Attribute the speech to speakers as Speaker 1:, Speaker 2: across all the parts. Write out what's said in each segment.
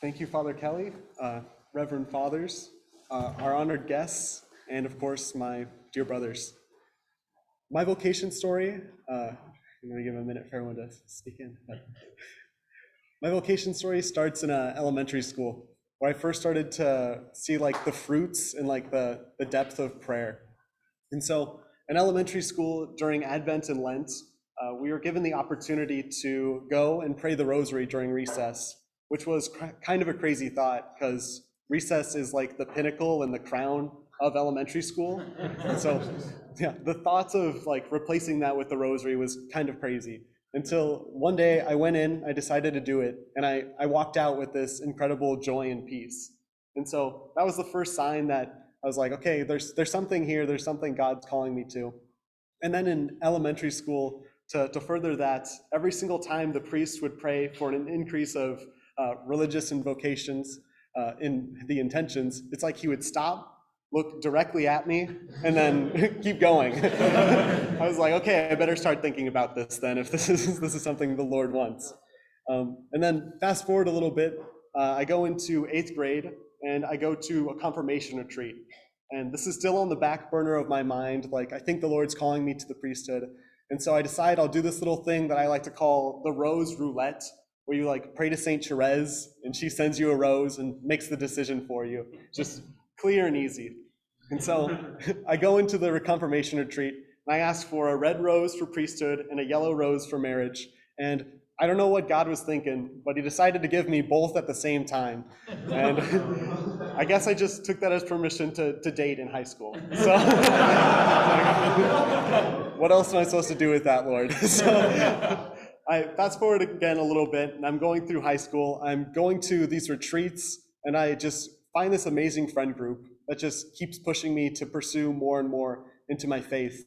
Speaker 1: Thank you, Father Kelly, Reverend Fathers, our honored guests, and of course, my dear brothers. My vocation story, I'm going to give a minute for everyone to speak in. My vocation story starts in elementary school, where I first started to see like the fruits and like the depth of prayer. And so in elementary school, during Advent and Lent, we were given the opportunity to go and pray the rosary during recess, which was kind of a crazy thought because recess is like the pinnacle and the crown of elementary school. And so yeah, the thoughts of like replacing that with the rosary was kind of crazy. Until one day I went in, I decided to do it, and I walked out with this incredible joy and peace. And so that was the first sign that I was like, okay, there's something here, there's something God's calling me to. And then in elementary school, to further that, every single time the priest would pray for an increase of religious invocations in the intentions, it's like he would stop, look directly at me, and then keep going. I was like, okay, I better start thinking about this then, if this is something the Lord wants. And then fast forward a little bit, I go into 8th grade, and I go to a confirmation retreat. And this is still on the back burner of my mind, like I think the Lord's calling me to the priesthood. And so I decide I'll do this little thing that I like to call the Rose Roulette, where you like pray to Saint Therese, and she sends you a rose and makes the decision for you. Just clear and easy. And so I go into the confirmation retreat, and I ask for a red rose for priesthood and a yellow rose for marriage. And I don't know what God was thinking, but he decided to give me both at the same time. And I guess I just took that as permission to date in high school. So what else am I supposed to do with that, Lord? So I fast forward again a little bit, and I'm going through high school. I'm going to these retreats, and I just find this amazing friend group that just keeps pushing me to pursue more and more into my faith.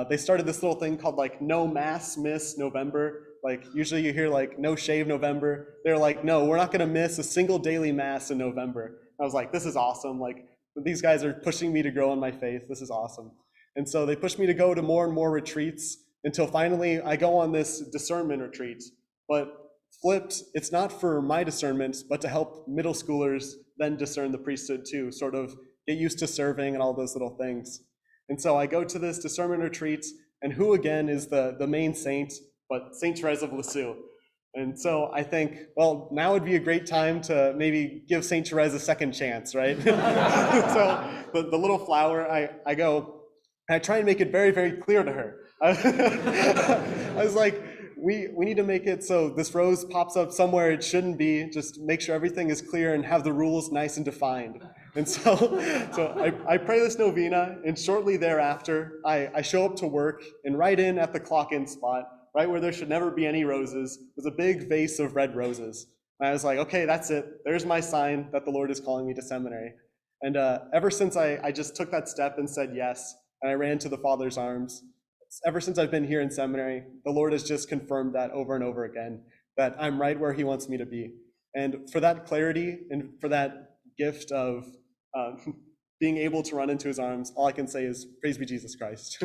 Speaker 1: They started this little thing called like No Mass Miss November. Like usually you hear like No Shave November. They're like, no, we're not gonna miss a single daily mass in November. I was like, this is awesome. Like these guys are pushing me to grow in my faith. This is awesome. And so they pushed me to go to more and more retreats until finally I go on this discernment retreat. But flipped, it's not for my discernment, but to help middle schoolers then discern the priesthood too, sort of get used to serving and all those little things. And so I go to this discernment retreat, and who again is the main saint but Saint Therese of Lisieux. And so I think, well, now would be a great time to maybe give Saint Therese a second chance, right? So the little flower, I go, and I try and make it very, very clear to her. I was like, we need to make it so this rose pops up somewhere it shouldn't be, just make sure everything is clear and have the rules nice and defined. And so I pray this novena, and shortly thereafter, I show up to work, and right in at the clock-in spot, right where there should never be any roses, was a big vase of red roses. And I was like, okay, that's it. There's my sign that the Lord is calling me to seminary. And ever since I just took that step and said yes, and I ran to the Father's arms, ever since I've been here in seminary, the Lord has just confirmed that over and over again, that I'm right where he wants me to be. And for that clarity and for that gift of being able to run into his arms, all I can say is, praise be Jesus Christ.